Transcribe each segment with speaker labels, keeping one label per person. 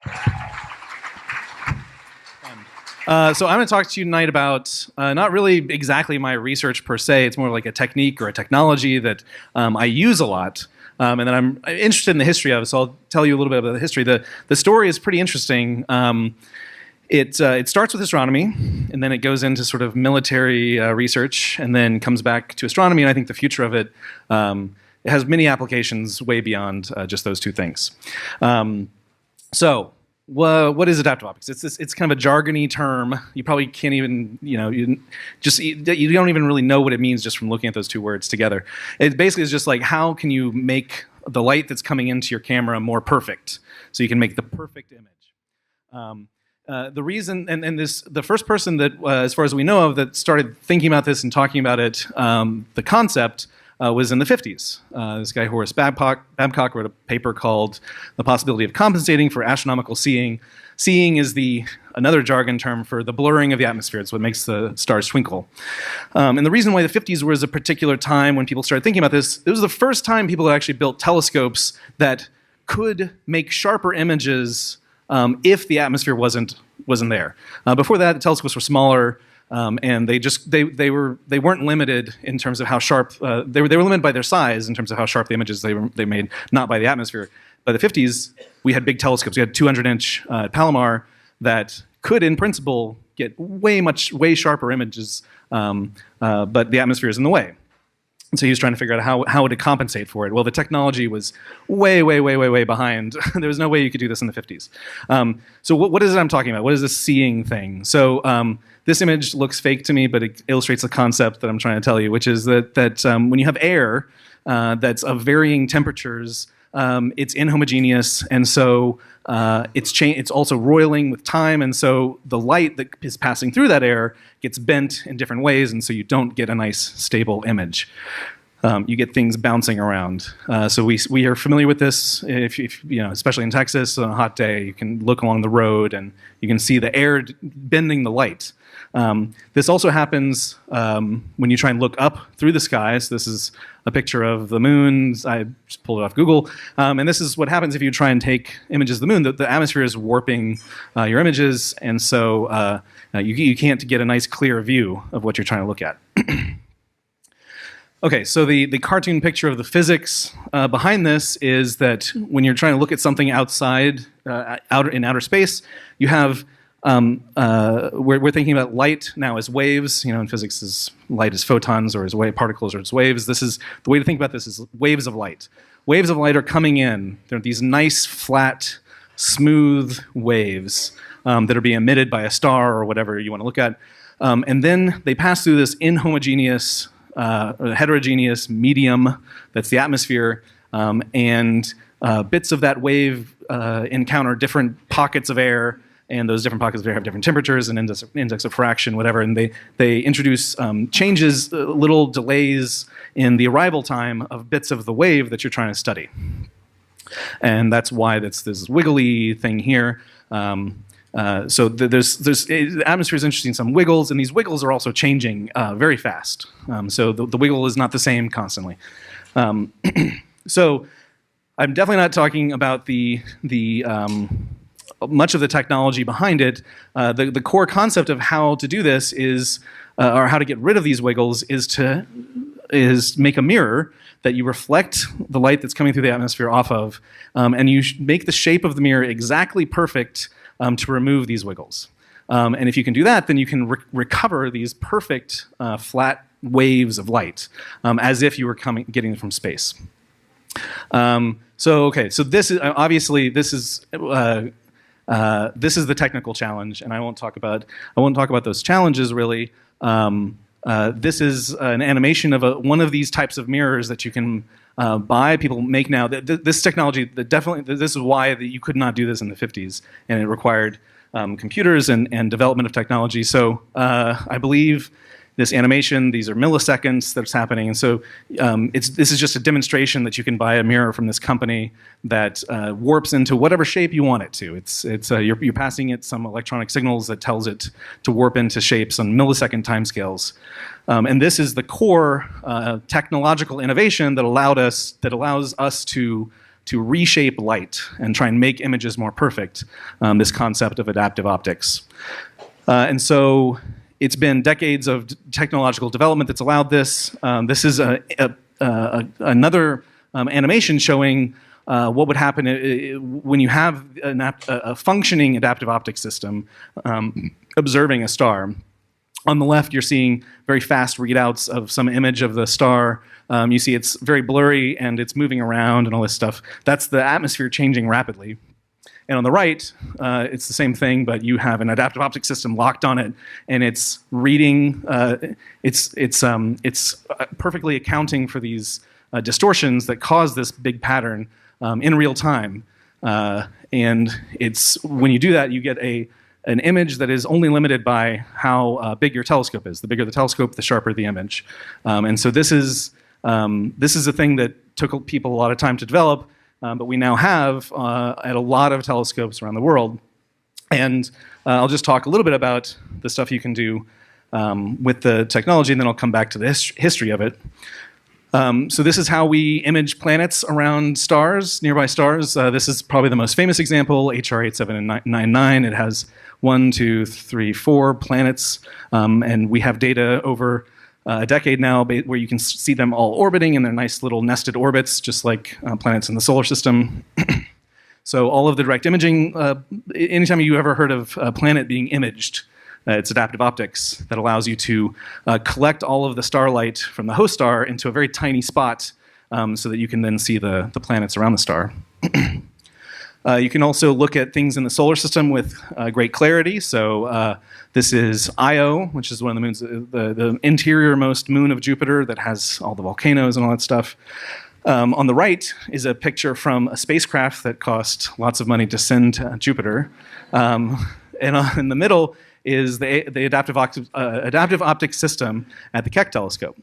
Speaker 1: So I'm going to talk to you tonight about not really exactly my research per se. It's more like a technique or a technology that I use a lot, and that I'm interested in the history of. So I'll tell you a little bit about the history. The story is pretty interesting. It starts with astronomy, and then it goes into sort of military research, and then comes back to astronomy. And I think the future of it, it has many applications way beyond just those two things. Well, what is adaptive optics? It's kind of a jargony term. You probably can't even, you don't even really know what it means just from looking at those two words together. It basically is just like, how can you make the light that's coming into your camera more perfect, so you can make the perfect image. The reason, the first person that, as far as we know of, that started thinking about this and talking about it, the concept, was in the 50s. This guy, Horace Babcock, wrote a paper called The Possibility of Compensating for Astronomical Seeing. Seeing is another jargon term for the blurring of the atmosphere. It's what makes the stars twinkle. And the reason why the 50s was a particular time when people started thinking about this, it was the first time people had actually built telescopes that could make sharper images if the atmosphere wasn't there. Before that, the telescopes were smaller. And they weren't limited in terms of how sharp they were limited by their size in terms of how sharp the images they made, not by the atmosphere. By the 50s, we had big telescopes. We had 200-inch Palomar that could, in principle, get way sharper images, but the atmosphere is in the way. And so he was trying to figure out how to compensate for it. Well, the technology was way behind. There was no way you could do this in the 50s. So what is it I'm talking about? What is this seeing thing? So this image looks fake to me, but it illustrates the concept that I'm trying to tell you, which is that when you have air that's of varying temperatures, it's inhomogeneous, and so it's also roiling with time, and so the light that is passing through that air gets bent in different ways, and so you don't get a nice stable image. You get things bouncing around. So we are familiar with this. If especially in Texas on a hot day, you can look along the road and you can see the air bending the light. This also happens when you try and look up through the skies. This is a picture of the moon. I just pulled it off Google. And this is what happens if you try and take images of the moon. The atmosphere is warping your images, and so you can't get a nice clear view of what you're trying to look at. Okay, so the cartoon picture of the physics behind this is that when you're trying to look at something outside, in outer space, you have we're thinking about light now as waves. In physics, light is photons, or as particles, or as waves. This is the way to think about this: is waves of light. Waves of light are coming in. They're these nice, flat, smooth waves that are being emitted by a star or whatever you want to look at, and then they pass through this inhomogeneous, heterogeneous medium that's the atmosphere, and bits of that wave encounter different pockets of air. And those different pockets of air have different temperatures and index of fraction, whatever, and they introduce changes, little delays in the arrival time of bits of the wave that you're trying to study. And that's why that's this wiggly thing here. So the atmosphere is interesting in some wiggles, and these wiggles are also changing very fast. So the wiggle is not the same constantly. So I'm definitely not talking about the much of the technology behind it. The core concept of how to do this is, or how to get rid of these wiggles, is make a mirror that you reflect the light that's coming through the atmosphere off of, and you make the shape of the mirror exactly perfect to remove these wiggles. And if you can do that, then you can recover these perfect flat waves of light, as if you were getting them from space. So this is obviously this is the technical challenge, and I won't talk about those challenges really. This is an animation of one of these types of mirrors that you can buy. People make now. This technology, this is why you could not do this in the 50s, and it required computers and development of technology. So I believe this animation, these are milliseconds that's happening, and so this is just a demonstration that you can buy a mirror from this company that warps into whatever shape you want it to. You're passing it some electronic signals that tells it to warp into shapes on millisecond timescales, and this is the core technological innovation that allows us to to reshape light and try and make images more perfect, this concept of adaptive optics. And so it's been decades of technological development that's allowed this. This is another animation showing what would happen when you have a functioning adaptive optics system observing a star. On the left, you're seeing very fast readouts of some image of the star. You see it's very blurry and it's moving around and all this stuff. That's the atmosphere changing rapidly. And on the right, it's the same thing, but you have an adaptive optics system locked on it, and it's reading. It's perfectly accounting for these distortions that cause this big pattern in real time. And it's when you do that, you get an image that is only limited by how big your telescope is. The bigger the telescope, the sharper the image. And so this is a thing that took people a lot of time to develop. But we now have at a lot of telescopes around the world. And I'll just talk a little bit about the stuff you can do with the technology, and then I'll come back to the history of it. So this is how we image planets around stars, nearby stars. This is probably the most famous example, HR 8799. It has 1, 2, 3, 4 planets, and we have data over a decade now where you can see them all orbiting in their nice little nested orbits, just like planets in the solar system. So all of the direct imaging, anytime you ever heard of a planet being imaged, it's adaptive optics that allows you to collect all of the starlight from the host star into a very tiny spot so that you can then see the planets around the star. You can also look at things in the solar system with great clarity. So this is Io, which is one of the moons, the interior-most moon of Jupiter that has all the volcanoes and all that stuff. On the right is a picture from a spacecraft that cost lots of money to send to Jupiter. And in the middle is the adaptive optics system at the Keck telescope,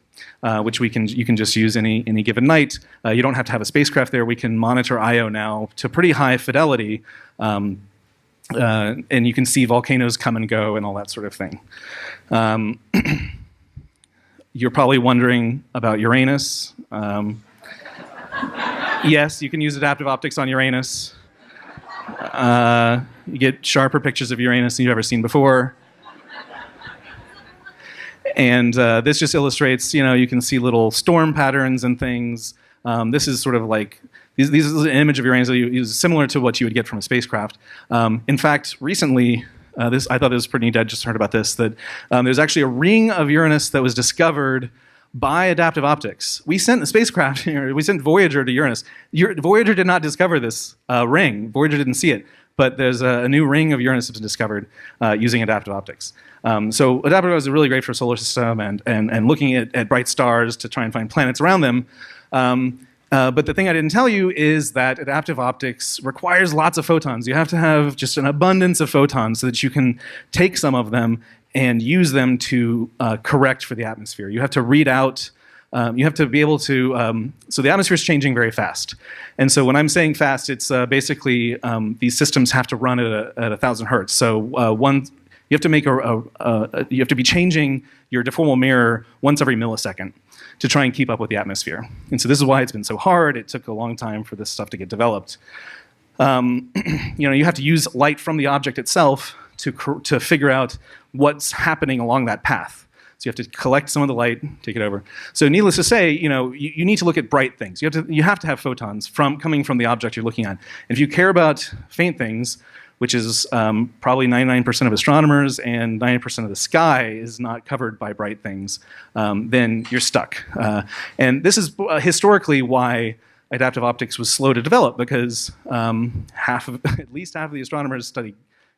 Speaker 1: which you can just use any given night. You don't have to have a spacecraft there. We can monitor Io now to pretty high fidelity, and you can see volcanoes come and go and all that sort of thing. You're probably wondering about Uranus. Yes, you can use adaptive optics on Uranus. You get sharper pictures of Uranus than you've ever seen before. And this just illustrates, you can see little storm patterns and things. This is sort of like, these is an image of Uranus that is similar to what you would get from a spacecraft. In fact, recently, I thought it was pretty neat, I just heard about this, that there's actually a ring of Uranus that was discovered by adaptive optics. We sent the spacecraft, we sent Voyager to Uranus. Voyager did not discover this ring. Voyager didn't see it. But there's a new ring of Uranus that's been discovered using adaptive optics. So adaptive optics is really great for solar system and looking at bright stars to try and find planets around them. But the thing I didn't tell you is that adaptive optics requires lots of photons. You have to have just an abundance of photons so that you can take some of them and use them to correct for the atmosphere. You have to read out, you have to be able to, so the atmosphere is changing very fast. And so when I'm saying fast, it's basically these systems have to run at 1,000 hertz. So you have to make you have to be changing your deformable mirror once every millisecond to try and keep up with the atmosphere. And so this is why it's been so hard. It took a long time for this stuff to get developed. You have to use light from the object itself to figure out what's happening along that path. So you have to collect some of the light, take it over. So needless to say, you need to look at bright things. You have to have photons coming from the object you're looking at. And if you care about faint things, which is probably 99% of astronomers and 90% of the sky is not covered by bright things, then you're stuck. And this is historically why adaptive optics was slow to develop, because at least half of the astronomers study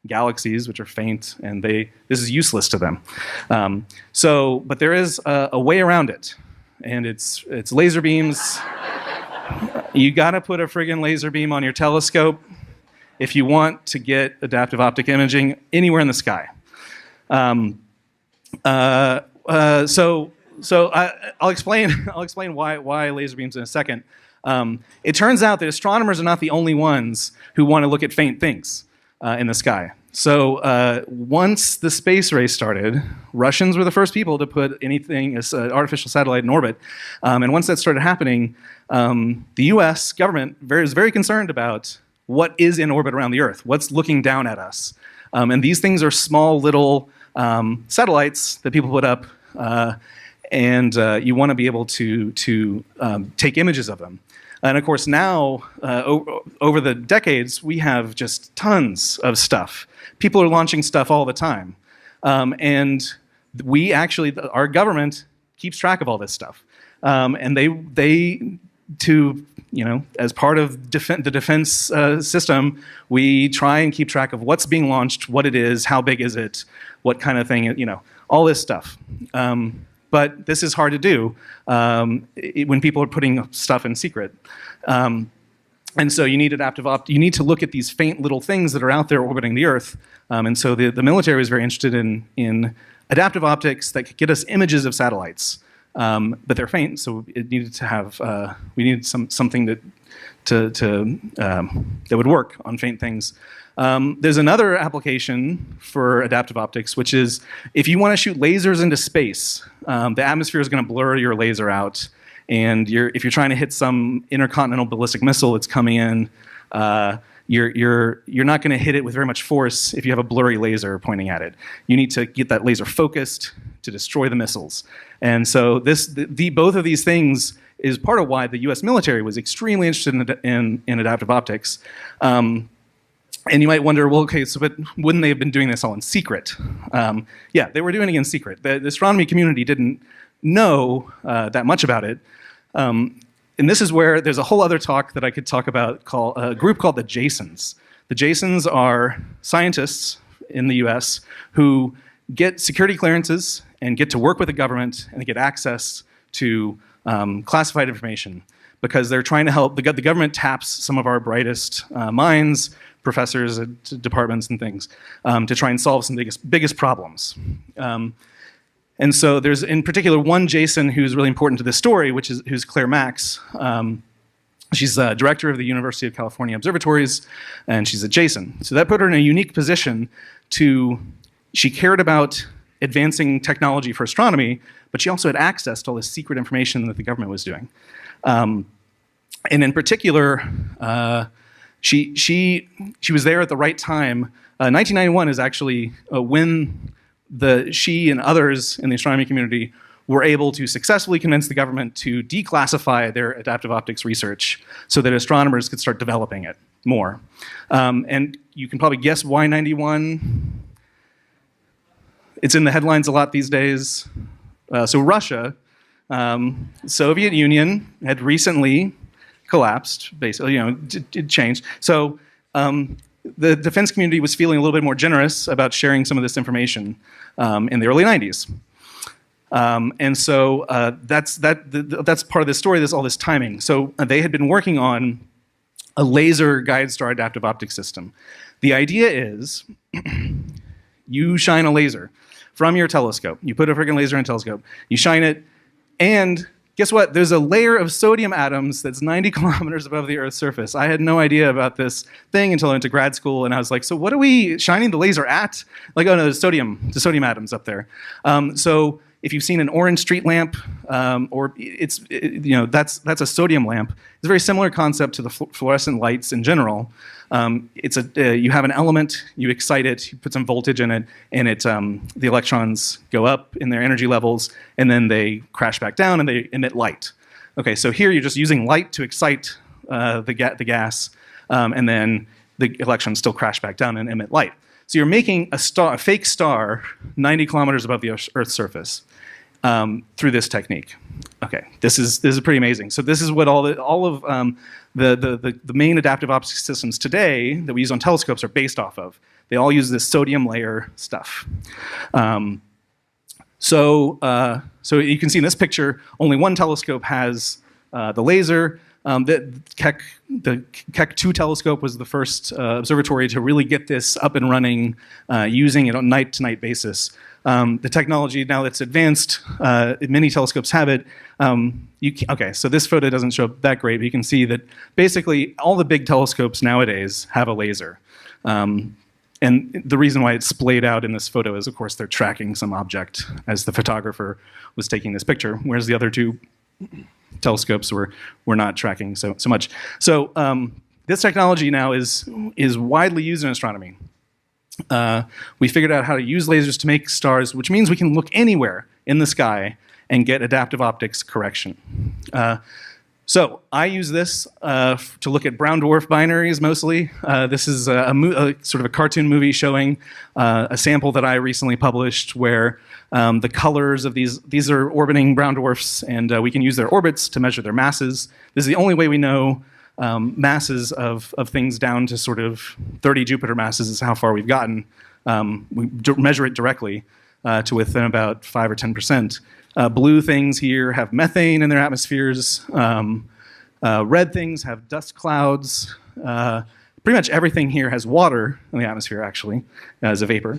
Speaker 1: galaxies, which are faint, and this is useless to them. But there is a way around it, and it's laser beams. You gotta put a friggin' laser beam on your telescope if you want to get adaptive optic imaging anywhere in the sky. I'll explain why laser beams in a second. It turns out that astronomers are not the only ones who want to look at faint things in the sky. So once the space race started, Russians were the first people to put anything as an artificial satellite in orbit. And once that started happening, the US government is very concerned about what is in orbit around the Earth, what's looking down at us. And these things are small little satellites that people put up, and you want to be able to take images of them. And of course now, over the decades, we have just tons of stuff. People are launching stuff all the time. And we actually, our government keeps track of all this stuff. And they as part of the defense system, we try and keep track of what's being launched, what it is, how big is it, what kind of thing, all this stuff. But this is hard to do when people are putting stuff in secret. And so you need you need to look at these faint little things that are out there orbiting the Earth. And so the military was very interested in adaptive optics that could get us images of satellites. But they're faint, so it needed to have we needed something that would work on faint things. There's another application for adaptive optics, which is if you want to shoot lasers into space, the atmosphere is going to blur your laser out, and if you're trying to hit some intercontinental ballistic missile that's coming in, you're not going to hit it with very much force if you have a blurry laser pointing at it. You need to get that laser focused to destroy the missiles. And so both of these things is part of why the U.S. military was extremely interested in adaptive optics. And you might wonder, well, okay, but wouldn't they have been doing this all in secret? Yeah, they were doing it in secret. The astronomy community didn't know that much about it. And this is where there's a whole other talk that I could talk about called a group called the Jasons. The Jasons are scientists in the US who get security clearances and get to work with the government and get access to classified information because they're trying to help. The government taps some of our brightest minds, professors at departments and things, to try and solve some biggest problems. And so there's, in particular, one Jason who's really important to this story, who's Claire Max. She's director of the University of California Observatories, and she's a Jason. So that put her in a unique position she cared about advancing technology for astronomy, but she also had access to all this secret information that the government was doing. And in particular, she was there at the right time. 1991 is actually when she and others in the astronomy community were able to successfully convince the government to declassify their adaptive optics research so that astronomers could start developing it more. And you can probably guess why 91. It's in the headlines a lot these days. So Russia, Soviet Union had recently collapsed, basically, it changed. So the defense community was feeling a little bit more generous about sharing some of this information in the early 90s. And so that's part of the story, all this timing. So they had been working on a laser guide star adaptive optics system. The idea is you shine a laser from your telescope. You put a freaking laser in a telescope, you shine it, and guess what? There's a layer of sodium atoms that's 90 kilometers above the Earth's surface. I had no idea about this thing until I went to grad school, and I was like, so what are we shining the laser at? Like, oh no, there's sodium atoms up there. So if you've seen an orange street lamp, that's a sodium lamp. It's a very similar concept to the fluorescent lights in general. You have an element, you excite it, you put some voltage in it, and the electrons go up in their energy levels, and then they crash back down and they emit light. Okay, so here you're just using light to excite the gas, and then the electrons still crash back down and emit light. So you're making a fake star 90 kilometers above the Earth's surface through this technique. Okay, this is pretty amazing. So this is what all of the main adaptive optics systems today that we use on telescopes are based off of. They all use this sodium layer stuff. So you can see in this picture, only one telescope has the laser. The Keck 2 telescope was the first observatory to really get this up and running, using it on a night-to-night basis. The technology, now that's advanced, many telescopes have it. Okay, so this photo doesn't show up that great, but you can see that basically all the big telescopes nowadays have a laser. And the reason why it's splayed out in this photo is, of course, they're tracking some object as the photographer was taking this picture, whereas the other two telescopes were not tracking so much. So this technology now is widely used in astronomy. We figured out how to use lasers to make stars, which means we can look anywhere in the sky and get adaptive optics correction. So I use this to look at brown dwarf binaries mostly. This is a sort of a cartoon movie showing a sample that I recently published where the colors of these are orbiting brown dwarfs, and we can use their orbits to measure their masses. This is the only way we know masses of things down to sort of 30 Jupiter masses is how far we've gotten. We measure it directly to within about 5 or 10%. Blue things here have methane in their atmospheres. Red things have dust clouds. Pretty much everything here has water in the atmosphere, actually, as a vapor.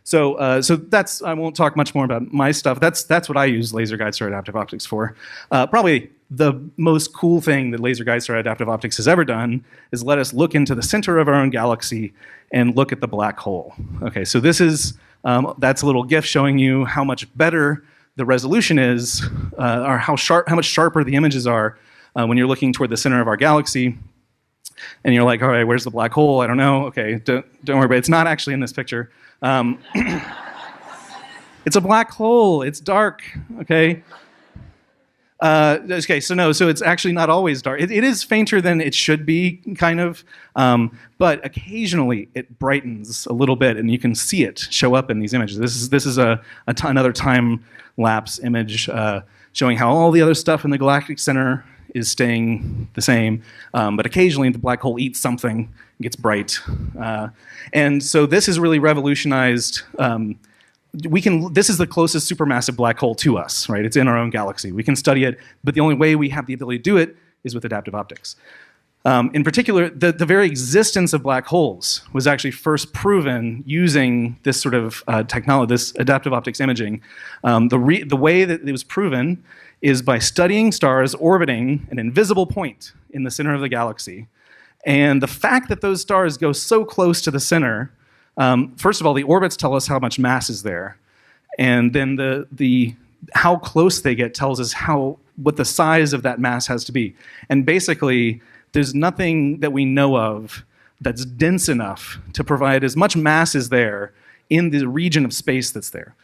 Speaker 1: So that's, I won't talk much more about my stuff. That's what I use laser guide star adaptive optics for. Probably the most cool thing that laser guide star adaptive optics has ever done is let us look into the center of our own galaxy and look at the black hole. Okay, so this is, that's a little GIF showing you how much better the resolution is, or how much sharper the images are when you're looking toward the center of our galaxy. And you're like, all right, where's the black hole? I don't know. Okay, don't worry about it. It's not actually in this picture. It's a black hole. It's dark. Okay. Okay. So it's actually not always dark. It is fainter than it should be, kind of. But occasionally it brightens a little bit, and you can see it show up in these images. This is another time lapse image showing how all the other stuff in the galactic center is staying the same, but occasionally the black hole eats something, gets bright, and so this has really revolutionized. This is the closest supermassive black hole to us, right? It's in our own galaxy. We can study it, but the only way we have the ability to do it is with adaptive optics. In particular, the very existence of black holes was actually first proven using this sort of technology, this adaptive optics imaging. The way that it was proven is by studying stars orbiting an invisible point in the center of the galaxy. And the fact that those stars go so close to the center, first of all, the orbits tell us how much mass is there. And then the how close they get tells us what the size of that mass has to be. And basically, there's nothing that we know of that's dense enough to provide as much mass as there in the region of space that's there.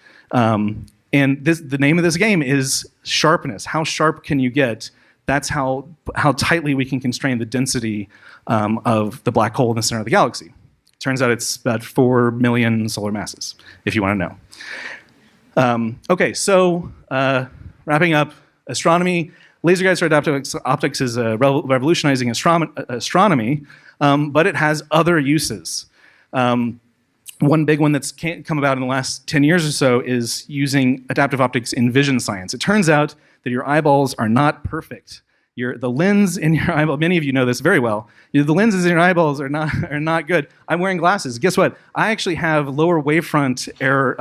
Speaker 1: And the name of this game is Sharpness. How sharp can you get? That's how tightly we can constrain the density of the black hole in the center of the galaxy. Turns out it's about 4 million solar masses, if you want to know. Okay, so wrapping up, astronomy. Laser guide star adaptive optics is revolutionizing astronomy, but it has other uses. One big one that's come about in the last 10 years or so is using adaptive optics in vision science. It turns out that your eyeballs are not perfect. The lens in your eyeball, many of you know this very well, the lenses in your eyeballs are not good. I'm wearing glasses. Guess what? I actually have lower wavefront error.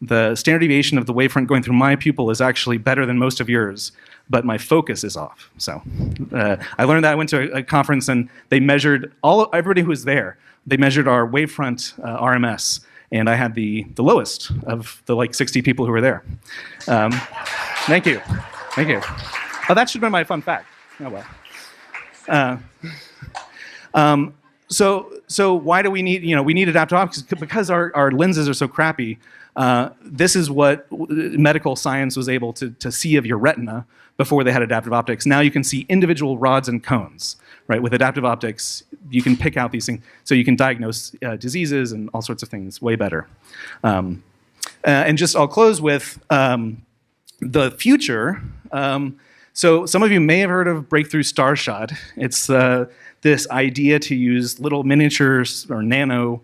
Speaker 1: The standard deviation of the wavefront going through my pupil is actually better than most of yours, but my focus is off. So I learned that. I went to a conference and they measured everybody who was there. They measured our wavefront RMS, and I had the lowest of the 60 people who were there. Thank you. Thank you. Oh, that should have been my fun fact. Oh well. So why do we need we need adaptive optics? Because our lenses are so crappy. This is what medical science was able to see of your retina before they had adaptive optics. Now you can see individual rods and cones, right? With adaptive optics, you can pick out these things, so you can diagnose diseases and all sorts of things way better. And just I'll close with the future. So some of you may have heard of breakthrough Starshot. It's this idea to use little miniatures or nano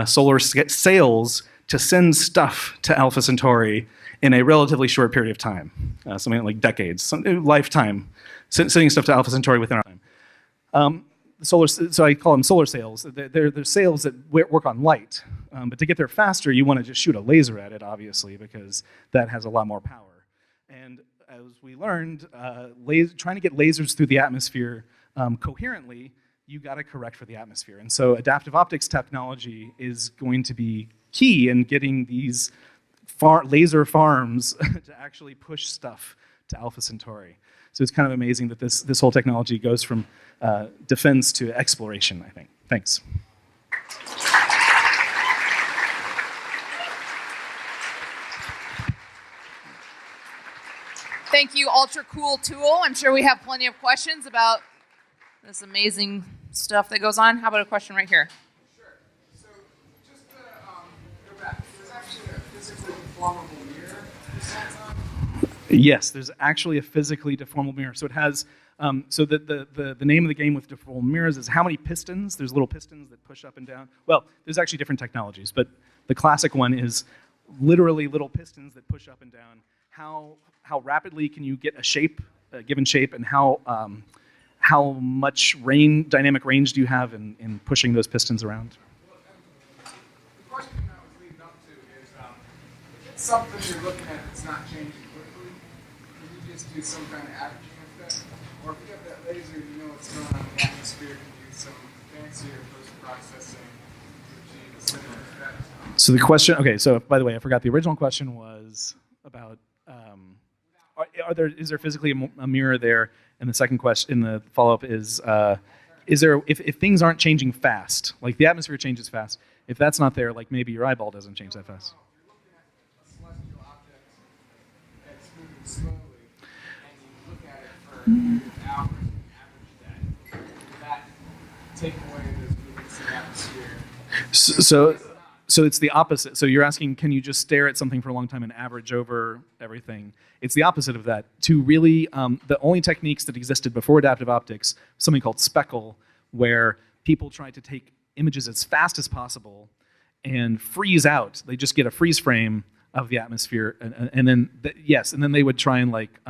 Speaker 1: solar sails to send stuff to Alpha Centauri in a relatively short period of time, something like decades, lifetime, sending stuff to Alpha Centauri within our time. So I call them solar sails. They're sails that work on light, but to get there faster, you want to just shoot a laser at it, obviously, because that has a lot more power. And as we learned, trying to get lasers through the atmosphere coherently you got to correct for the atmosphere. And so adaptive optics technology is going to be key in getting these laser farms to actually push stuff to Alpha Centauri. So it's kind of amazing that this whole technology goes from defense to exploration, I think. Thanks.
Speaker 2: Thank you, ultra cool tool. I'm sure we have plenty of questions about this amazing stuff that goes on. How about a question right here?
Speaker 3: Sure. So just to go back, there's actually a physically deformable mirror this whole time?
Speaker 1: Yes, there's actually a physically deformable mirror. So it has, so the name of the game with deformable mirrors is how many pistons. There's little pistons that push up and down. Well, there's actually different technologies, but the classic one is literally little pistons that push up and down. How rapidly can you get a shape, a given shape, and how much dynamic range do you have in pushing those pistons around?
Speaker 3: Well, the question I was leading up to is, if it's something you're looking at that's not changing quickly, can you just do some kind of averaging effect? Or if you have that laser, you know what's going on in the atmosphere, can you use some fancier post-processing to achieve a similar effect?
Speaker 1: So the question, okay, so by the way, I forgot the original question was about, is there physically a mirror there? And the second question, the follow-up is there, if things aren't changing fast, like the atmosphere changes fast, if that's not there, like maybe your eyeball doesn't change that fast.
Speaker 3: You're looking at a celestial object that's moving slowly, and you look at it for hours and average that. Would that take away those movements in the atmosphere?
Speaker 1: So it's the opposite. So you're asking, can you just stare at something for a long time and average over everything? It's the opposite of that. To really, the only techniques that existed before adaptive optics, something called speckle, where people tried to take images as fast as possible and freeze out. They just get a freeze frame of the atmosphere, and then they would try and like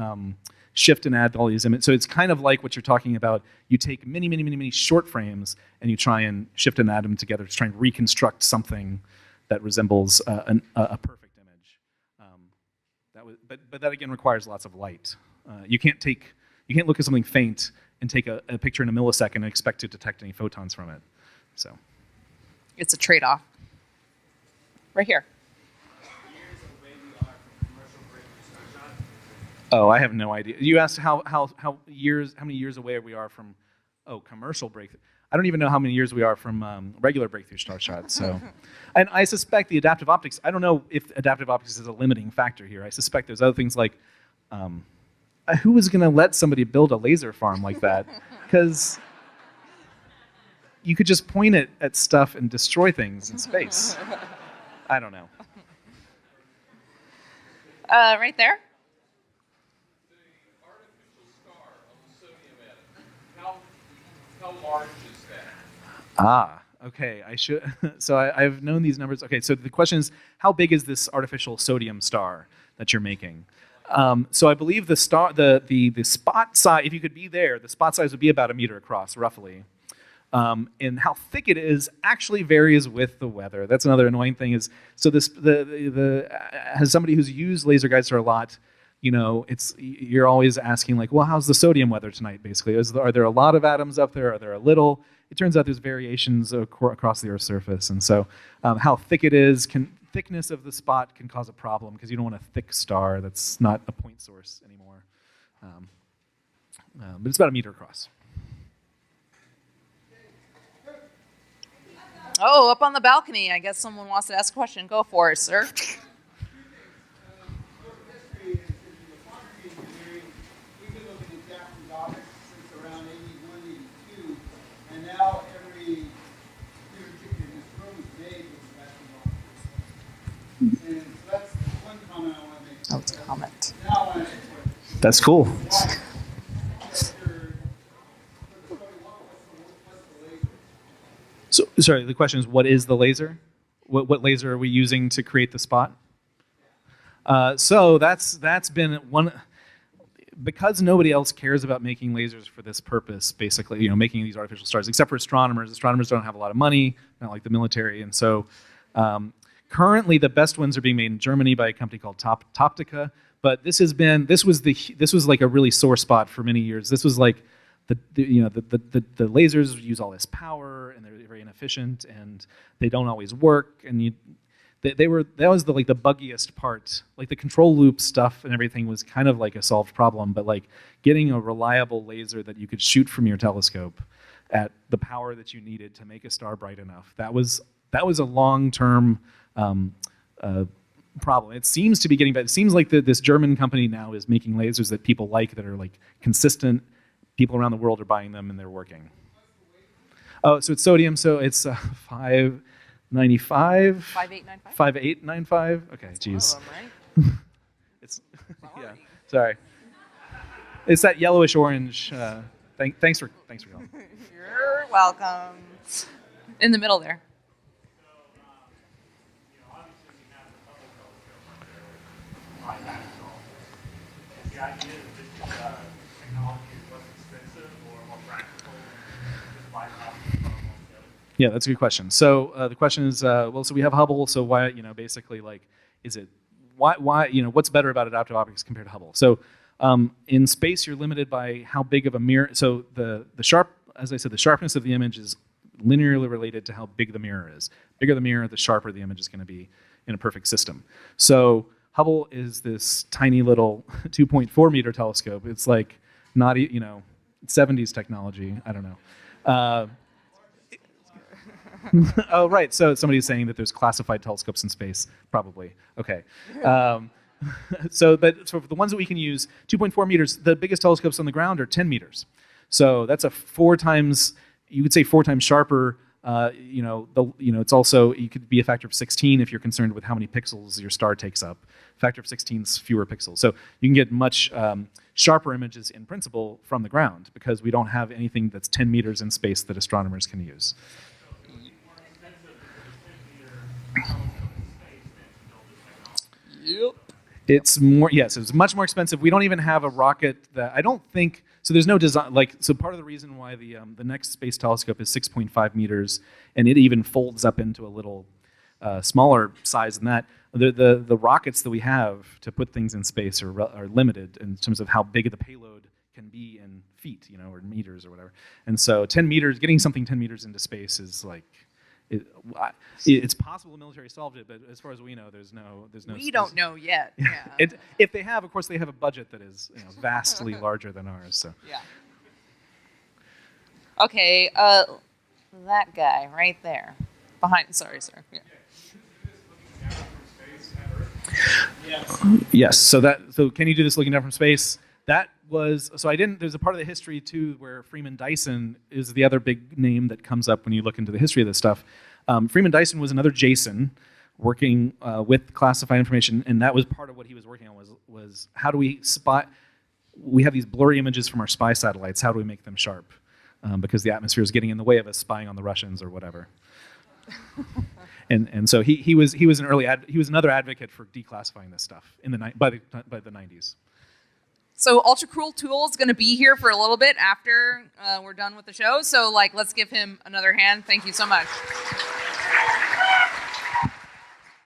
Speaker 1: shift and add all these images. So it's kind of like what you're talking about. You take many short frames and you try and shift and add them together to try and reconstruct something that resembles a perfect image. But that again requires lots of light. You can't look at something faint and take a picture in a millisecond and expect to detect any photons from it. So
Speaker 2: It's a trade-off. Right here.
Speaker 1: Oh, I have no idea. You asked how many years away we are from commercial breakthrough. I don't even know how many years we are from regular breakthrough Starshot. So, and I suspect the adaptive optics. I don't know if adaptive optics is a limiting factor here. I suspect there's other things like, who is going to let somebody build a laser farm like that? Because you could just point it at stuff and destroy things in space. I don't know.
Speaker 2: Right there.
Speaker 3: How large is that?
Speaker 1: Okay. I should. So I've known these numbers. Okay, so the question is, how big is this artificial sodium star that you're making? So I believe the spot size, if you could be there, the spot size would be about 1 meter across, roughly. And how thick it is actually varies with the weather. That's another annoying thing. Is so this as somebody who's used laser guides for a lot. You know, you're always asking like, well, how's the sodium weather tonight? Basically, are there a lot of atoms up there? Are there a little? It turns out there's variations across the Earth's surface, and so how thick it is, thickness of the spot can cause a problem because you don't want a thick star that's not a point source anymore. But it's about 1 meter across.
Speaker 2: Oh, up on the balcony. I guess someone wants to ask a question. Go for it, sir.
Speaker 3: Now every computer chip in this room is made with adaptive optics. And so that's one comment I want to make.
Speaker 2: Oh, it's a comment.
Speaker 3: Now I want to
Speaker 1: That's cool. So sorry, the question is, what is the laser? What laser are we using to create the spot? So that's been one. Because nobody else cares about making lasers for this purpose, basically, you know, making these artificial stars, except for astronomers. Astronomers don't have a lot of money, not like the military, and so currently the best ones are being made in Germany by a company called Toptica. But this was like a really sore spot for many years. This was like the lasers use all this power, and they're very inefficient, and they don't always work, and that was the buggiest part. Like the control loop stuff and everything was kind of like a solved problem, but like getting a reliable laser that you could shoot from your telescope at the power that you needed to make a star bright enough, that was a long-term problem. It seems to be getting better. It seems like this German company now is making lasers that people like, that are like consistent. People around the world are buying them and they're working. Oh, so it's sodium. So it's 595.
Speaker 2: 5895.
Speaker 1: 5895. Okay, geez.
Speaker 2: Right?
Speaker 1: It's yeah. Sorry. It's that yellowish orange. Thanks for calling.
Speaker 2: You're welcome. In the middle there.
Speaker 4: The idea that this technology is less expensive or more practical than just bypassing the problem altogether?
Speaker 1: Yeah, that's a good question. So the question is, so we have Hubble. So why, basically, like, is it why what's better about adaptive optics compared to Hubble? So in space, you're limited by how big of a mirror. So as I said, the sharpness of the image is linearly related to how big the mirror is. Bigger the mirror, the sharper the image is going to be in a perfect system. So Hubble is this tiny little 2.4 meter telescope. It's like not, 70s technology. I don't know. Oh, right. So somebody's saying that there's classified telescopes in space. Probably. Okay. So for the ones that we can use, 2.4 meters, the biggest telescopes on the ground are 10 meters. So that's a 4 times, you could say 4 times sharper. It's also, you could be a factor of 16 if you're concerned with how many pixels your star takes up. Factor of 16 is fewer pixels. So you can get much sharper images in principle from the ground, because we don't have anything that's 10 meters in space that astronomers can use.
Speaker 2: Yep.
Speaker 1: It's more, yes, it's much more expensive. We don't even have a rocket that, I don't think, so there's no design, so part of the reason why the next space telescope is 6.5 meters, and it even folds up into a little smaller size than that. The rockets that we have to put things in space are limited in terms of how big the payload can be in feet, or meters or whatever. And so 10 meters, getting something 10 meters into space is like, it's possible the military solved it, but as far as we know, there's no.
Speaker 2: We don't know yet. Yeah.
Speaker 1: If they have, of course, they have a budget that is vastly larger than ours. So.
Speaker 2: Yeah. Okay, that guy right there, behind. Sorry, sir. Yeah.
Speaker 1: Yes. So can you do this looking down from space? That was, so I didn't, there's a part of the history too where Freeman Dyson is the other big name that comes up when you look into the history of this stuff. Freeman Dyson was another Jason working with classified information, and that was part of what he was working on was how do we spot, we have these blurry images from our spy satellites, how do we make them sharp? Because the atmosphere is getting in the way of us spying on the Russians or whatever. And so he was another advocate for declassifying this stuff by the 90s.
Speaker 2: So Ultra Cool Tool is going to be here for a little bit after we're done with the show. So let's give him another hand. Thank you so much.